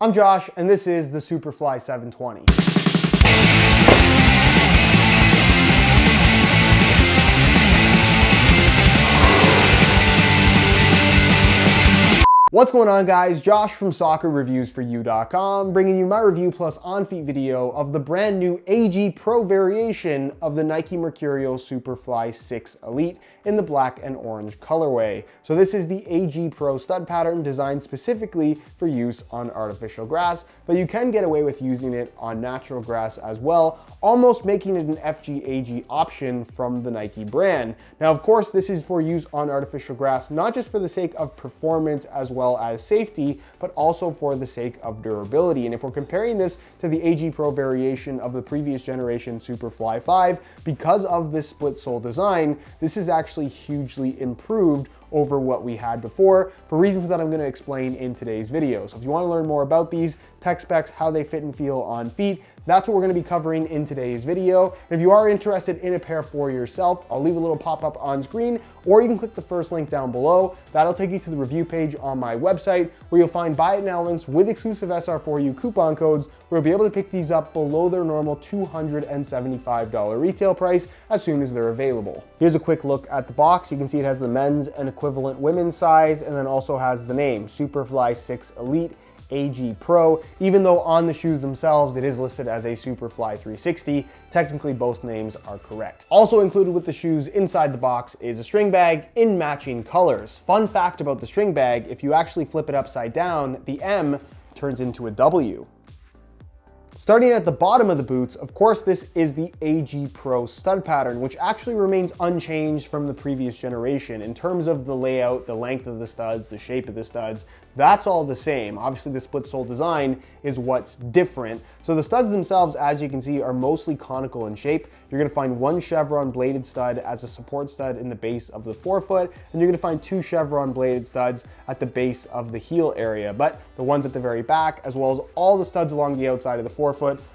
I'm Josh, and this is the Superfly 720. What's going on, guys? Josh from SoccerReviewsForYou.com, bringing you my review plus on-feet video of the brand new AG-Pro variation of the Nike Mercurial Superfly 6 Elite in the black and orange colorway. So this is the AG-Pro stud pattern designed specifically for use on artificial grass, but you can get away with using it on natural grass as well, almost making it an FG-AG option from the Nike brand. Now, of course, this is for use on artificial grass, not just for the sake of performance as well as safety, but also for the sake of durability. And if we're comparing this to the AG-Pro variation of the previous generation Superfly 5, because of this split sole design, this is actually hugely improved over what we had before for reasons that I'm going to explain in today's video. So if you want to learn more about these tech specs, how they fit and feel on feet, that's what we're going to be covering in today's video. And if you are interested in a pair for yourself, I'll leave a little pop-up on screen, or you can click the first link down below. That'll take you to the review page on my website, where you'll find buy it now links with exclusive SR4U coupon codes, where you'll be able to pick these up below their normal $275 retail price as soon as they're available. Here's a quick look at the box. You can see it has the men's and equivalent women's size, and then also has the name Superfly 6 Elite AG-Pro. Even though on the shoes themselves it is listed as a Superfly 360, technically both names are correct. Also included with the shoes inside the box is a string bag in matching colors. Fun fact about the string bag, if you actually flip it upside down, the M turns into a W. Starting at the bottom of the boots, of course, this is the AG-Pro stud pattern, which actually remains unchanged from the previous generation. In terms of the layout, the length of the studs, the shape of the studs, that's all the same. Obviously, the split sole design is what's different. So the studs themselves, as you can see, are mostly conical in shape. You're gonna find one chevron bladed stud as a support stud in the base of the forefoot, and you're gonna find two chevron bladed studs at the base of the heel area. But the ones at the very back, as well as all the studs along the outside of the forefoot,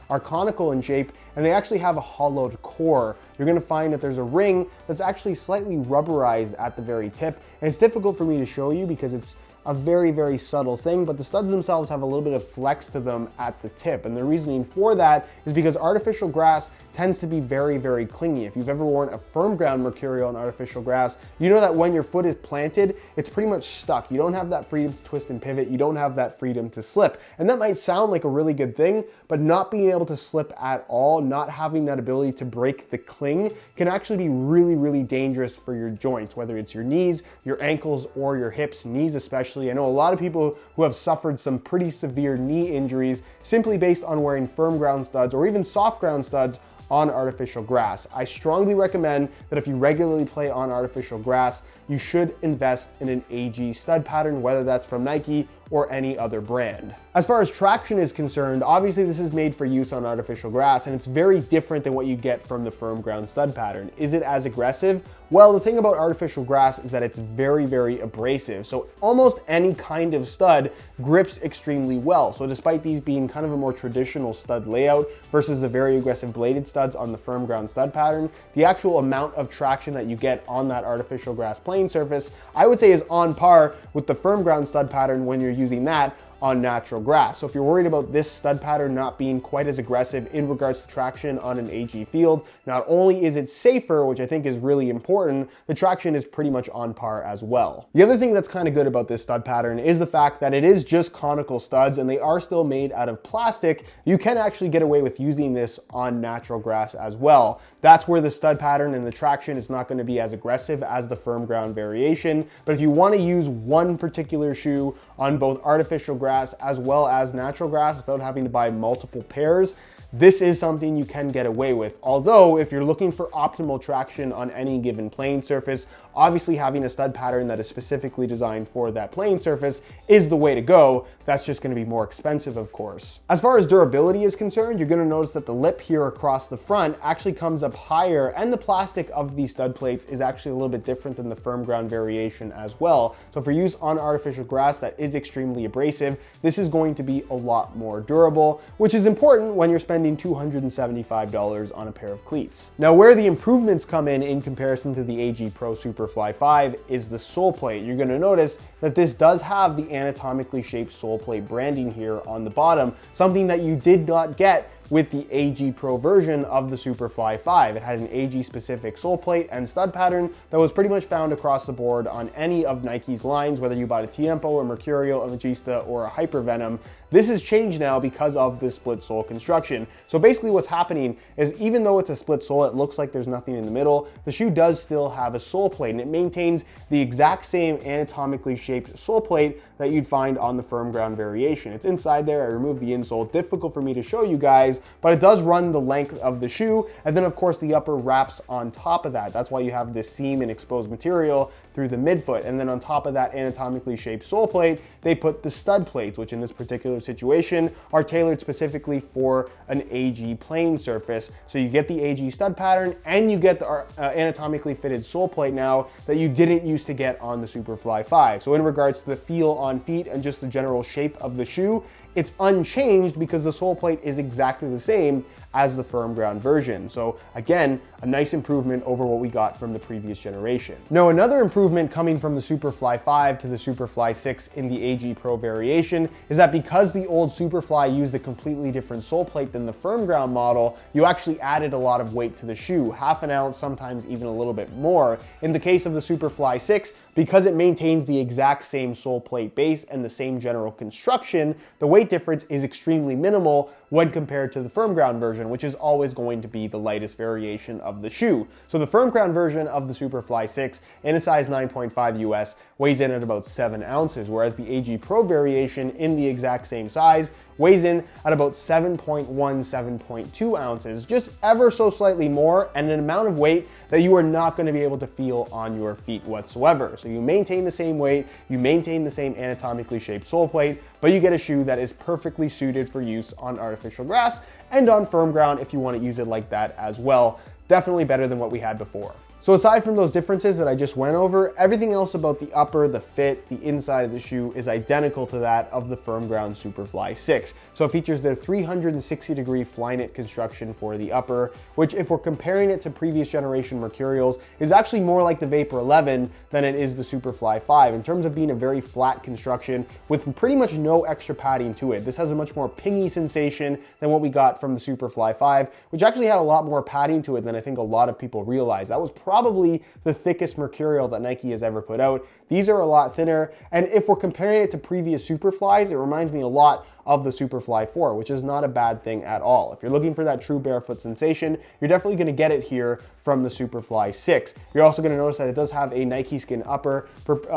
are conical in shape, and they actually have a hollowed core. You're gonna find that there's a ring that's actually slightly rubberized at the very tip, and it's difficult for me to show you because it's a very, very subtle thing, but the studs themselves have a little bit of flex to them at the tip. And the reasoning for that is because artificial grass tends to be very, very clingy. If you've ever worn a firm ground Mercurial on artificial grass, you know that when your foot is planted, it's pretty much stuck. You don't have that freedom to twist and pivot. You don't have that freedom to slip. And that might sound like a really good thing, but not being able to slip at all, not having that ability to break the cling can actually be really, really dangerous for your joints, whether it's your knees, your ankles, or your hips, knees especially. I know a lot of people who have suffered some pretty severe knee injuries simply based on wearing firm ground studs or even soft ground studs on artificial grass. I strongly recommend that if you regularly play on artificial grass, you should invest in an AG stud pattern, whether that's from Nike or any other brand. As far as traction is concerned, obviously this is made for use on artificial grass, and it's very different than what you get from the firm ground stud pattern. Is it as aggressive? Well, the thing about artificial grass is that it's very, very abrasive. So almost any kind of stud grips extremely well. So despite these being kind of a more traditional stud layout versus the very aggressive bladed studs on the firm ground stud pattern, the actual amount of traction that you get on that artificial grass playing surface, I would say, is on par with the firm ground stud pattern when you're using that on natural grass. So if you're worried about this stud pattern not being quite as aggressive in regards to traction on an AG field, not only is it safer, which I think is really important, the traction is pretty much on par as well. The other thing that's kind of good about this stud pattern is the fact that it is just conical studs and they are still made out of plastic. You can actually get away with using this on natural grass as well. That's where the stud pattern and the traction is not going to be as aggressive as the firm ground variation. But if you want to use one particular shoe on both artificial grass as well as natural grass without having to buy multiple pairs, this is something you can get away with. Although if you're looking for optimal traction on any given playing surface, obviously having a stud pattern that is specifically designed for that playing surface is the way to go. That's just going to be more expensive, of course. As far as durability is concerned, you're going to notice that the lip here across the front actually comes up higher, and the plastic of these stud plates is actually a little bit different than the firm ground variation as well. So for use on artificial grass that is extremely abrasive, this is going to be a lot more durable, which is important when you're spending spending $275 on a pair of cleats. Now, where the improvements come in comparison to the AG-Pro Superfly 5 is the sole plate. You're going to notice that this does have the anatomically shaped sole plate branding here on the bottom, something that you did not get with the AG-Pro version of the Superfly 5. It had an AG-specific sole plate and stud pattern that was pretty much found across the board on any of Nike's lines, whether you bought a Tiempo, a Mercurial, a Magista, or a Hypervenom. This has changed now because of this split sole construction. So basically what's happening is, even though it's a split sole, it looks like there's nothing in the middle, the shoe does still have a sole plate, and it maintains the exact same anatomically shaped sole plate that you'd find on the firm ground variation. It's inside there. I removed the insole. Difficult for me to show you guys, but it does run the length of the shoe, and then of course the upper wraps on top of that. That's why you have this seam and exposed material through the midfoot, and then on top of that anatomically shaped sole plate, they put the stud plates, which in this particular situation are tailored specifically for an AG plane surface. So you get the AG stud pattern, and you get the anatomically fitted sole plate now that you didn't used to get on the Superfly 5. So in regards to the feel on feet and just the general shape of the shoe, it's unchanged because the sole plate is exactly the same as the firm ground version. So again, a nice improvement over what we got from the previous generation. Now, another improvement coming from the Superfly 5 to the Superfly 6 in the AG-Pro variation is that because the old Superfly used a completely different sole plate than the firm ground model, you actually added a lot of weight to the shoe, half an ounce, sometimes even a little bit more. In the case of the Superfly 6, because it maintains the exact same sole plate base and the same general construction, the weight difference is extremely minimal when compared to the firm ground version, which is always going to be the lightest variation of the shoe. So the firm ground version of the Superfly 6 in a size 9.5 US weighs in at about 7 ounces, whereas the AG-Pro variation in the exact same size weighs in at about 7.1, 7.2 ounces, just ever so slightly more, and an amount of weight that you are not going to be able to feel on your feet whatsoever. So you maintain the same weight, you maintain the same anatomically shaped sole plate, but you get a shoe that is perfectly suited for use on artificial grass and on firm ground if you want to use it like that as well. Definitely better than what we had before. So aside from those differences that I just went over, everything else about the upper, the fit, the inside of the shoe is identical to that of the firm ground Superfly 6. So it features the 360-degree Flyknit construction for the upper, which, if we're comparing it to previous generation Mercurials, is actually more like the Vapor 11 than it is the Superfly 5 in terms of being a very flat construction with pretty much no extra padding to it. This has a much more pingy sensation than what we got from the Superfly 5, which actually had a lot more padding to it than I think a lot of people realize. That was probably the thickest Mercurial that Nike has ever put out. These are a lot thinner, and if we're comparing it to previous Superflies, it reminds me a lot of the Superfly 4, which is not a bad thing at all. If you're looking for that true barefoot sensation, you're definitely going to get it here from the Superfly 6. You're also going to notice that it does have a Nike Skin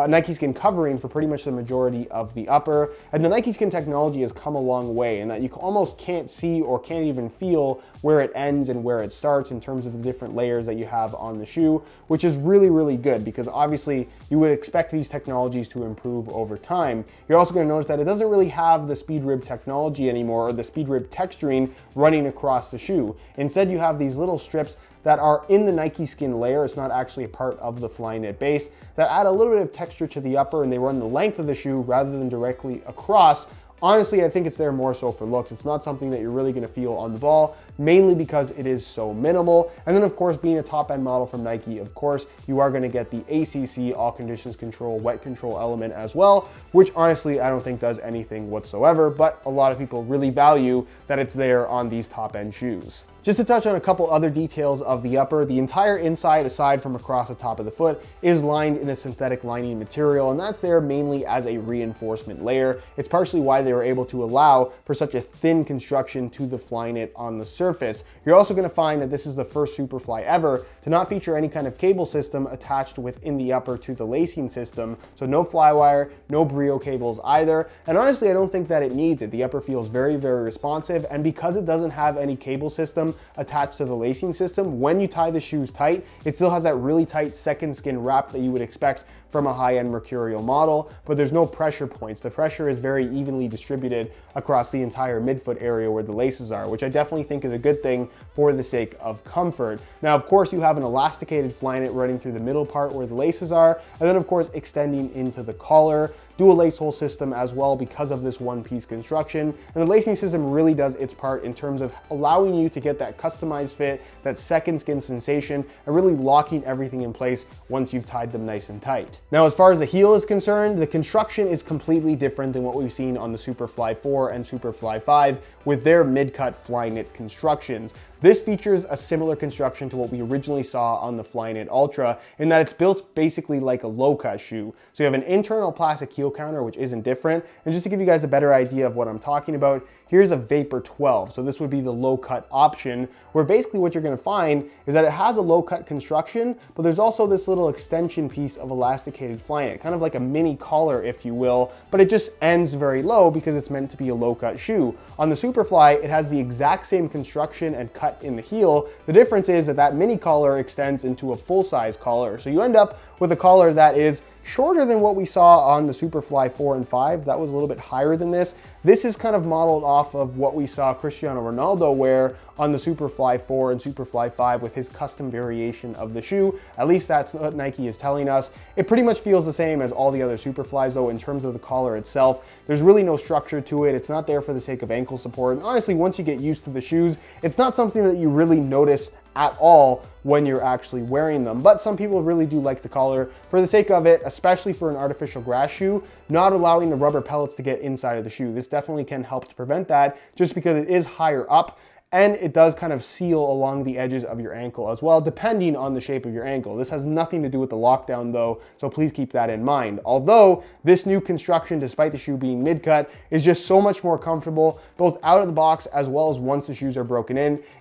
Nike Skin covering for pretty much the majority of the upper, and the Nike Skin technology has come a long way in that you almost can't see or can't even feel where it ends and where it starts in terms of the different layers that you have on the shoe, which is really, really good because obviously you would expect these technologies to improve over time. You're also going to notice that it doesn't really have the speed rib technology anymore, or the speed rib texturing running across the shoe. Instead, you have these little strips that are in the Nike Skin layer. It's not actually a part of the Flyknit base, that add a little bit of texture to the upper, and they run the length of the shoe rather than directly across. Honestly, I think it's there more so for looks. It's not something that you're really going to feel on the ball, mainly because it is so minimal. And then of course, being a top-end model from Nike, of course, you are going to get the ACC, all conditions control, wet control element as well, which honestly, I don't think does anything whatsoever, but a lot of people really value that it's there on these top-end shoes. Just to touch on a couple other details of the upper, the entire inside, aside from across the top of the foot, is lined in a synthetic lining material, and that's there mainly as a reinforcement layer. It's partially why they were able to allow for such a thin construction to the Flyknit on the surface. You're also going to find that this is the first Superfly ever to not feature any kind of cable system attached within the upper to the lacing system, so no flywire, no Brio cables either, and honestly, I don't think that it needs it. The upper feels very, very responsive, and because it doesn't have any cable system attached to the lacing system, when you tie the shoes tight, it still has that really tight second skin wrap that you would expect from a high-end Mercurial model, but there's no pressure points. The pressure is very evenly distributed across the entire midfoot area where the laces are, which I definitely think is a good thing for the sake of comfort. Now, of course, you have an elasticated flyknit running through the middle part where the laces are, and then of course extending into the collar. Dual lace hole system as well because of this one-piece construction. And the lacing system really does its part in terms of allowing you to get that customized fit, that second skin sensation, and really locking everything in place once you've tied them nice and tight. Now, as far as the heel is concerned, the construction is completely different than what we've seen on the Superfly 4 and Superfly 5 with their mid-cut flyknit constructions. This features a similar construction to what we originally saw on the Flyknit Ultra in that it's built basically like a low-cut shoe. So you have an internal plastic heel counter, which isn't different. And just to give you guys a better idea of what I'm talking about, here's a Vapor 12. So this would be the low-cut option, where basically what you're gonna find is that it has a low-cut construction, but there's also this little extension piece of elasticated flyknit, kind of like a mini collar, if you will, but it just ends very low because it's meant to be a low-cut shoe. On the Superfly, it has the exact same construction and cut in the heel. The difference is that that mini collar extends into a full-size collar. So you end up with a collar that is shorter than what we saw on the Superfly 4 and 5. That was a little bit higher than this. This is kind of modeled off of what we saw Cristiano Ronaldo wear on the Superfly 4 and Superfly 5 with his custom variation of the shoe. At least that's what Nike is telling us. It pretty much feels the same as all the other Superflies though in terms of the collar itself. There's really no structure to it. It's not there for the sake of ankle support. And honestly, once you get used to the shoes, it's not something that you really notice at all when you're actually wearing them. But some people really do like the collar for the sake of it, especially for an artificial grass shoe, not allowing the rubber pellets to get inside of the shoe. This definitely can help to prevent that just because it is higher up. And it does kind of seal along the edges of your ankle as well, depending on the shape of your ankle. This has nothing to do with the lockdown though, so please keep that in mind. Although this new construction, despite the shoe being mid-cut, is just so much more comfortable, both out of the box as well as once the shoes are broken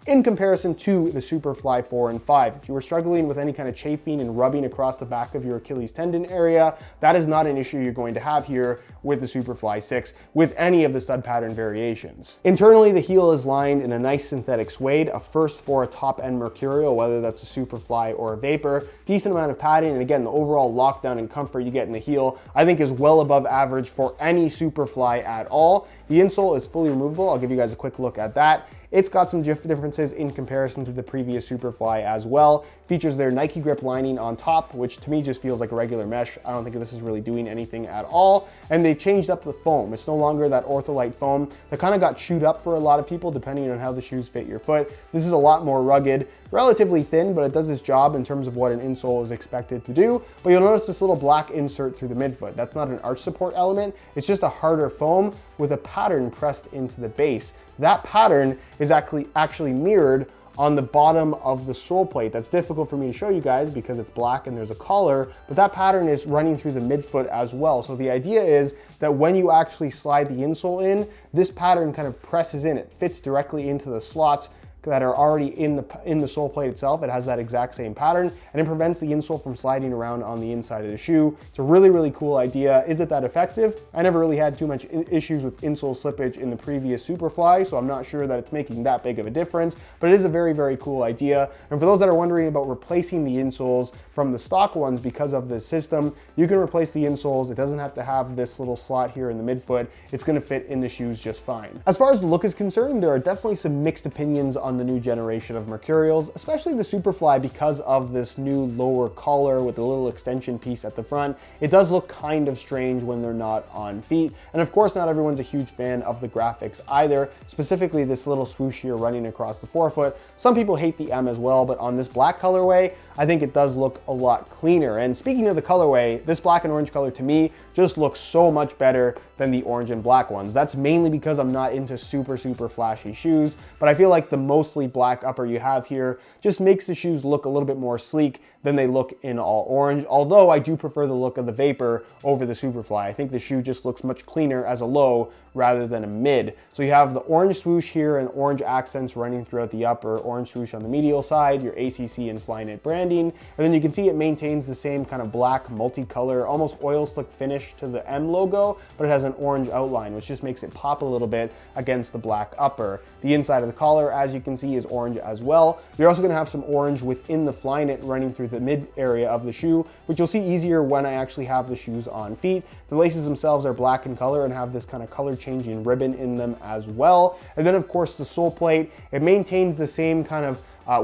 in comparison to the Superfly 4 and 5. If you were struggling with any kind of chafing and rubbing across the back of your Achilles tendon area, that is not an issue you're going to have here with the Superfly 6 with any of the stud pattern variations. Internally, the heel is lined in a nice synthetic suede, a first for a top-end Mercurial, whether that's a Superfly or a Vapor. Decent amount of padding, and again, the overall lockdown and comfort you get in the heel, I think is well above average for any Superfly at all. The insole is fully removable. I'll give you guys a quick look at that. It's got some differences in comparison to the previous Superfly as well. Features their Nike grip lining on top, which to me just feels like a regular mesh. I don't think this is really doing anything at all. And they changed up the foam. It's no longer that ortholite foam that kind of got chewed up for a lot of people depending on how the shoes fit your foot. This is a lot more rugged, relatively thin, but it does its job in terms of what an insole is expected to do. But you'll notice this little black insert through the midfoot. That's not an arch support element. It's just a harder foam with a pattern pressed into the base. That pattern is actually mirrored on the bottom of the sole plate. That's difficult for me to show you guys because it's black and there's a collar, but that pattern is running through the midfoot as well. So the idea is that when you actually slide the insole in, this pattern kind of presses in. It fits directly into the slots that are already in the sole plate itself. It has that exact same pattern, and it prevents the insole from sliding around on the inside of the shoe. It's a really, really cool idea. Is it that effective? I never really had too much issues with insole slippage in the previous Superfly, so I'm not sure that it's making that big of a difference, but it is a very, very cool idea. And for those that are wondering about replacing the insoles from the stock ones because of this system, you can replace the insoles. It doesn't have to have this little slot here in the midfoot. It's gonna fit in the shoes just fine. As far as the look is concerned, there are definitely some mixed opinions on the new generation of Mercurials, especially the Superfly because of this new lower collar with the little extension piece at the front. It does look kind of strange when they're not on feet. And of course, not everyone's a huge fan of the graphics either, specifically this little swoosh here running across the forefoot. Some people hate the M as well, but on this black colorway, I think it does look a lot cleaner. And speaking of the colorway, this black and orange color to me just looks so much better than the orange and black ones. That's mainly because I'm not into super flashy shoes, but I feel like the mostly black upper you have here just makes the shoes look a little bit more sleek than they look in all orange, although I do prefer the look of the Vapor over the Superfly. I think the shoe just looks much cleaner as a low rather than a mid. So you have the orange swoosh here and orange accents running throughout the upper, orange swoosh on the medial side, your ACC and Flyknit branding, and then you can see it maintains the same kind of black multicolor, almost oil slick finish to the M logo, but it has an orange outline, which just makes it pop a little bit against the black upper. The inside of the collar, as you can see, is orange as well. You're also gonna have some orange within the Flyknit running through the mid area of the shoe, which you'll see easier when I actually have the shoes on feet. The laces themselves are black in color and have this kind of color changing ribbon in them as well. And then of course the sole plate, it maintains the same kind of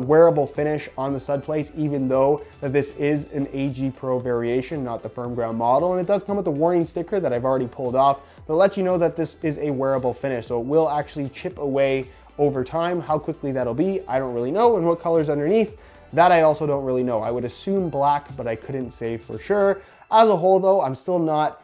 wearable finish on the stud plates, even though that this is an AG-Pro variation, not the firm ground model. And it does come with a warning sticker that I've already pulled off that lets you know that this is a wearable finish. So it will actually chip away over time. How quickly that'll be, I don't really know. And what color's underneath, that I also don't really know. I would assume black, but I couldn't say for sure. As a whole though, I'm still not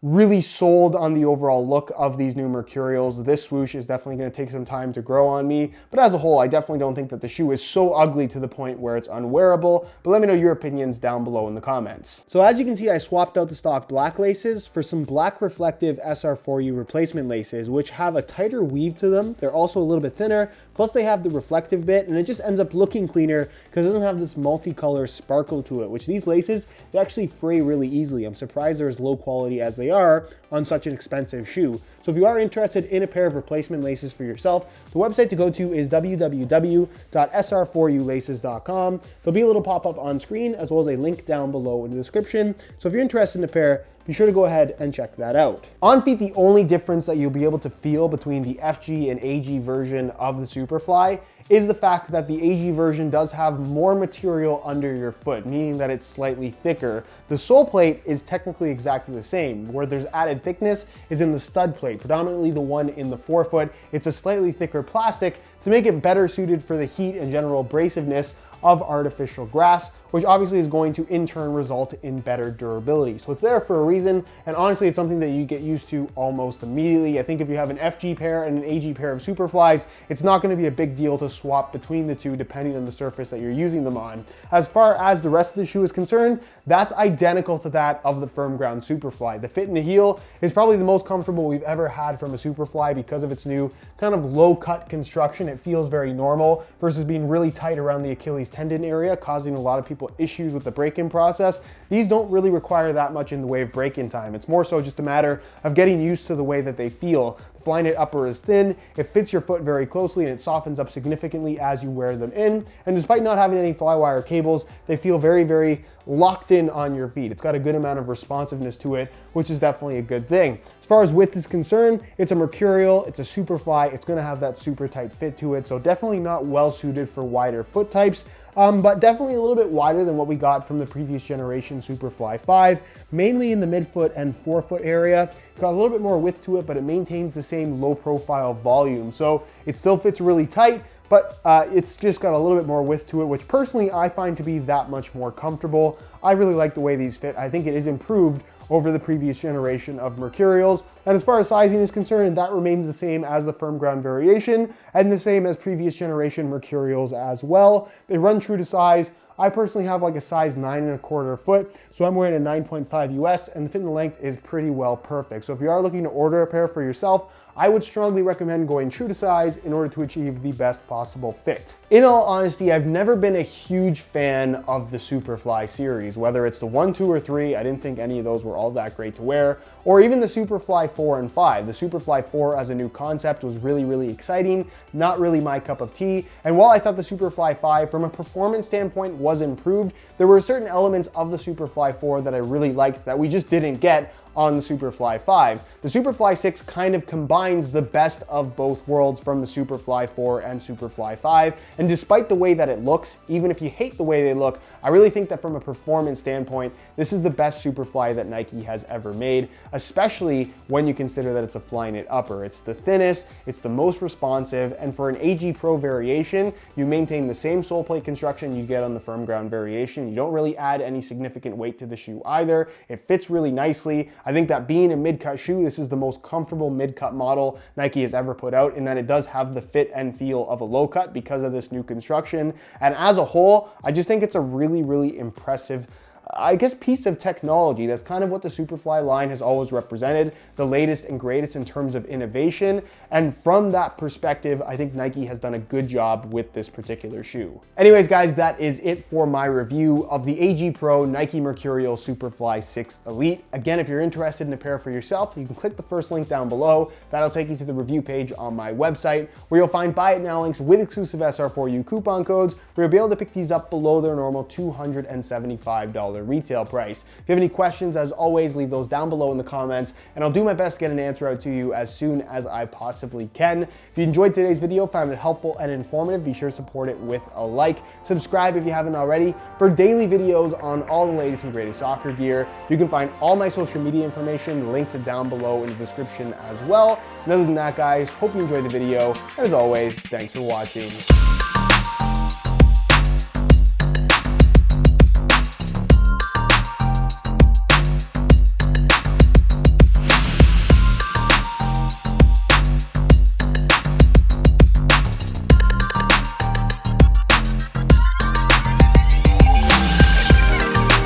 really sold on the overall look of these new Mercurials. This swoosh is definitely going to take some time to grow on me, but as a whole, I definitely don't think that the shoe is so ugly to the point where it's unwearable, but let me know your opinions down below in the comments. So as you can see, I swapped out the stock black laces for some black reflective SR4U replacement laces, which have a tighter weave to them. They're also a little bit thinner, plus they have the reflective bit, and it just ends up looking cleaner because it doesn't have this multicolor sparkle to it, which these laces, they actually fray really easily. I'm surprised they're as low quality as they are on such an expensive shoe. So if you are interested in a pair of replacement laces for yourself, the website to go to is www.sr4ulaces.com. There'll be a little pop-up on screen as well as a link down below in the description. So if you're interested in a pair, be sure to go ahead and check that out. On feet, the only difference that you'll be able to feel between the FG and AG version of the Superfly is the fact that the AG version does have more material under your foot, meaning that it's slightly thicker. The sole plate is technically exactly the same. Where there's added thickness is in the stud plate, predominantly the one in the forefoot. It's a slightly thicker plastic to make it better suited for the heat and general abrasiveness of artificial grass, which obviously is going to in turn result in better durability. So it's there for a reason, and honestly it's something that you get used to almost immediately. I think if you have an FG pair and an AG pair of Superflies, it's not going to be a big deal to swap between the two depending on the surface that you're using them on. As far as the rest of the shoe is concerned, that's identical to that of the firm ground Superfly. The fit in the heel is probably the most comfortable we've ever had from a Superfly because of its new kind of low cut construction. It feels very normal versus being really tight around the Achilles tendon area, causing a lot of people issues with the break-in process. These don't really require that much in the way of break-in time. It's more so just a matter of getting used to the way that they feel. The Flyknit upper is thin, it fits your foot very closely, and it softens up significantly as you wear them in. And despite not having any flywire cables, they feel very, very locked in on your feet. It's got a good amount of responsiveness to it, which is definitely a good thing. As far as width is concerned, it's a Mercurial, it's a Superfly, it's gonna have that super tight fit to it, so definitely not well suited for wider foot types. But definitely a little bit wider than what we got from the previous generation Superfly 5, mainly in the midfoot and forefoot area. It's got a little bit more width to it, but it maintains the same low profile volume. So it still fits really tight, but it's just got a little bit more width to it, which personally I find to be that much more comfortable. I really like the way these fit. I think it is improved over the previous generation of Mercurials. And as far as sizing is concerned, that remains the same as the firm ground variation and the same as previous generation Mercurials as well. They run true to size. I personally have like a size 9¼ foot, so I'm wearing a 9.5 US, and the fit and length is pretty well perfect. So if you are looking to order a pair for yourself, I would strongly recommend going true to size in order to achieve the best possible fit. In all honesty, I've never been a huge fan of the Superfly series, whether it's the 1, 2, or 3, I didn't think any of those were all that great to wear, or even the Superfly 4 and 5. The Superfly 4 as a new concept was really, really exciting, not really my cup of tea, and while I thought the Superfly 5 from a performance standpoint was improved, there were certain elements of the Superfly 4 that I really liked that we just didn't get on the Superfly 5. The Superfly 6 kind of combines the best of both worlds from the Superfly 4 and Superfly 5, and despite the way that it looks, even if you hate the way they look, I really think that from a performance standpoint, this is the best Superfly that Nike has ever made, especially when you consider that it's a Flyknit upper. It's the thinnest, it's the most responsive, and for an AG-Pro variation, you maintain the same sole plate construction you get on the firm ground variation. You don't really add any significant weight to the shoe either. It fits really nicely. I think that being a mid-cut shoe, this is the most comfortable mid-cut model Nike has ever put out, in that it does have the fit and feel of a low cut because of this new construction. And as a whole, I just think it's a really, really impressive I guess, piece of technology. That's kind of what the Superfly line has always represented, the latest and greatest in terms of innovation. And from that perspective, I think Nike has done a good job with this particular shoe. Anyways, guys, that is it for my review of the AG-Pro Nike Mercurial Superfly 6 Elite. Again, if you're interested in a pair for yourself, you can click the first link down below. That'll take you to the review page on my website, where you'll find buy it now links with exclusive SR4U coupon codes, where you'll be able to pick these up below their normal $275 retail price. If you have any questions, as always, leave those down below in the comments, and I'll do my best to get an answer out to you as soon as I possibly can. If you enjoyed today's video, found it helpful and informative, be sure to support it with a like. Subscribe if you haven't already for daily videos on all the latest and greatest soccer gear. You can find all my social media information linked down below in the description as well. And other than that, guys, hope you enjoyed the video, and as always, thanks for watching.